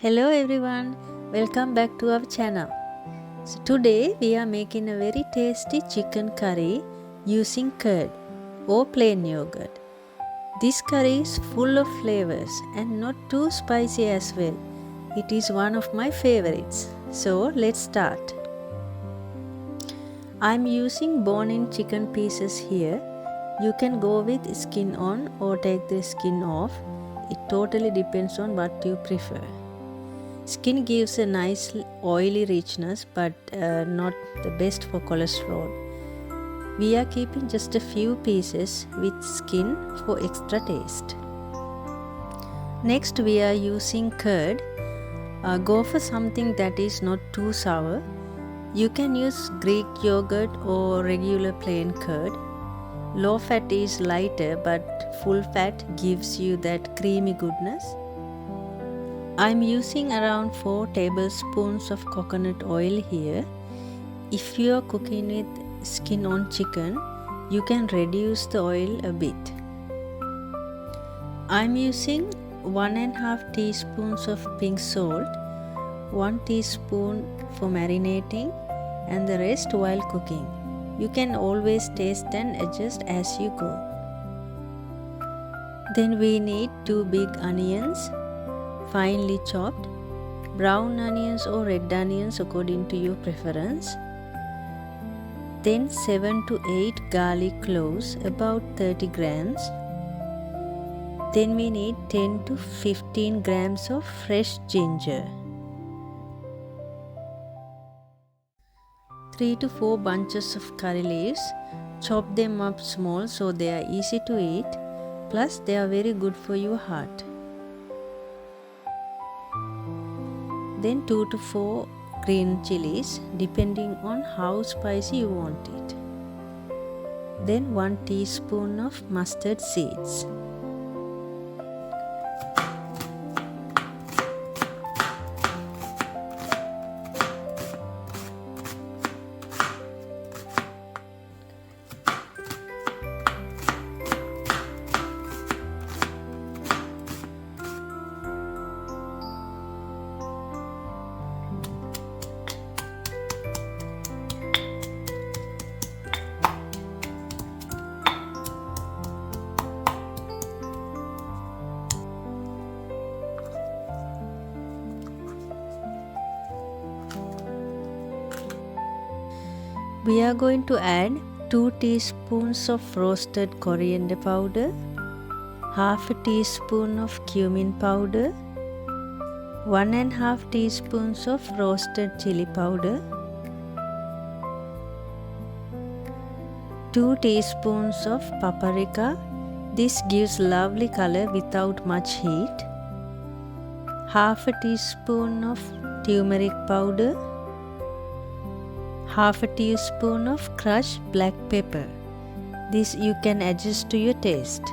Hello everyone, welcome back to our channel. So today we are making a very tasty chicken curry using curd or plain yogurt. This curry is full of flavors and not too spicy as well. It is one of my favorites. So let's start. I'm using bone-in chicken pieces here. You can go with skin on or take the skin off. It totally depends on what you prefer. Skin gives a nice oily richness but not the best for cholesterol. We are keeping just a few pieces with skin for extra taste. Next we are using curd. Go for something that is not too sour. You can use Greek yogurt or regular plain curd. Low fat is lighter but full fat gives you that creamy goodness. I'm using around 4 tablespoons of coconut oil here. If you are cooking with skin on chicken, you can reduce the oil a bit. I'm using 1.5 teaspoons of pink salt, 1 teaspoon for marinating and the rest while cooking. You can always taste and adjust as you go. Then we need 2 big onions, finely chopped, brown onions or red onions according to your preference. Then 7 to 8 garlic cloves, about 30 grams. Then we need 10 to 15 grams of fresh ginger. 3 to 4 bunches of curry leaves. Chop them up small so they are easy to eat, plus they are very good for your heart. Then 2 to 4 green chilies depending on how spicy you want it. Then 1 teaspoon of mustard seeds. We are going to add 2 teaspoons of roasted coriander powder, half a teaspoon of cumin powder, 1.5 teaspoons of roasted chili powder, 2 teaspoons of paprika. This gives lovely color without much heat, half a teaspoon of turmeric powder, half a teaspoon of crushed black pepper. This you can adjust to your taste.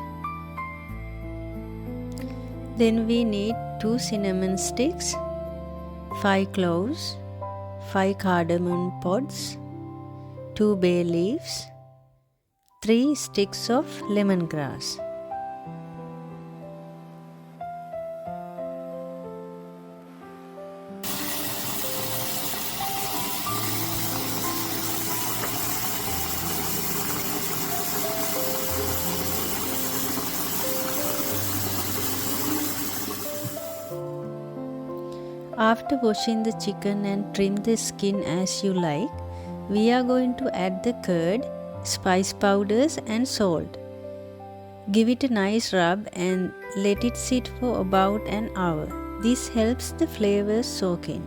Then we need 2 cinnamon sticks, 5 cloves, 5 cardamom pods, 2 bay leaves, 3 sticks of lemongrass. After washing the chicken and trim the skin as you like, we are going to add the curd, spice powders and salt. Give it a nice rub and let it sit for about an hour. This helps the flavors soak in.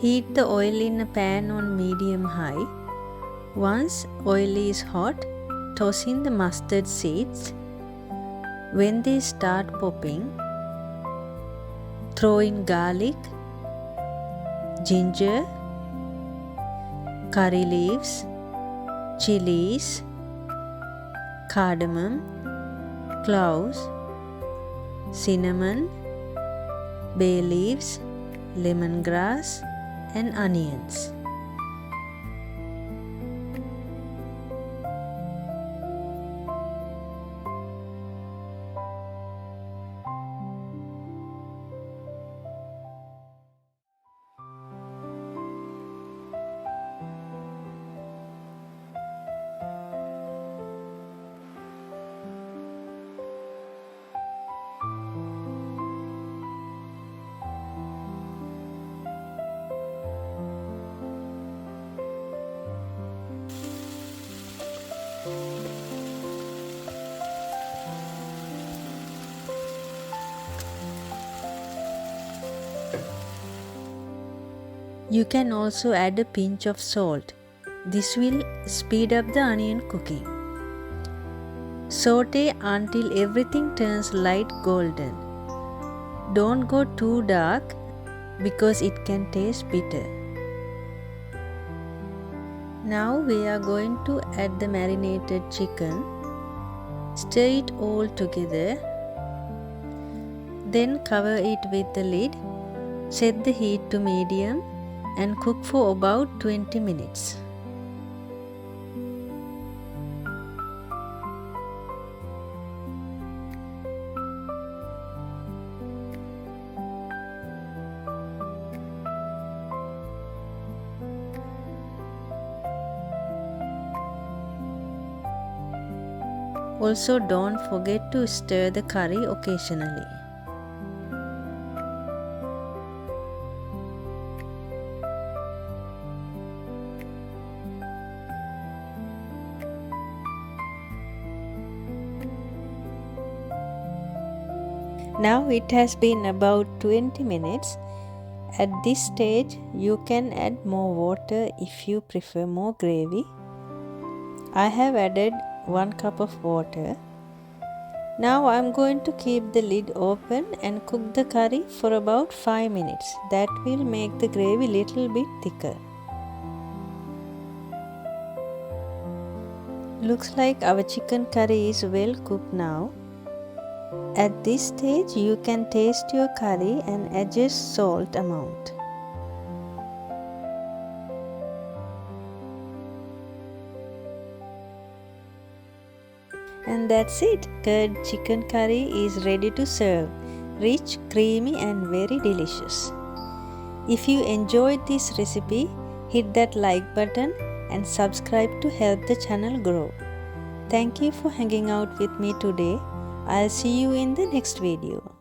Heat the oil in a pan on medium-high. Once oil is hot, toss in the mustard seeds. When they start popping, throw in garlic, ginger, curry leaves, chilies, cardamom, cloves, cinnamon, bay leaves, lemongrass, and onions. You can also add a pinch of salt. This will speed up the onion cooking. Saute until everything turns light golden. Don't go too dark because it can taste bitter. Now we are going to add the marinated chicken. Stir it all together. Then cover it with the lid. Set the heat to medium and cook for about 20 minutes. Also, don't forget to stir the curry occasionally. Now it has been about 20 minutes. At this stage, you can add more water if you prefer more gravy. I have added 1 cup of water. Now I am going to keep the lid open and cook the curry for about 5 minutes. That will make the gravy little bit thicker. Looks like our chicken curry is well cooked now. At this stage, you can taste your curry and adjust salt amount. And that's it. Curd chicken curry is ready to serve. Rich, creamy and very delicious. If you enjoyed this recipe, hit that like button and subscribe to help the channel grow. Thank you for hanging out with me today. I'll see you in the next video.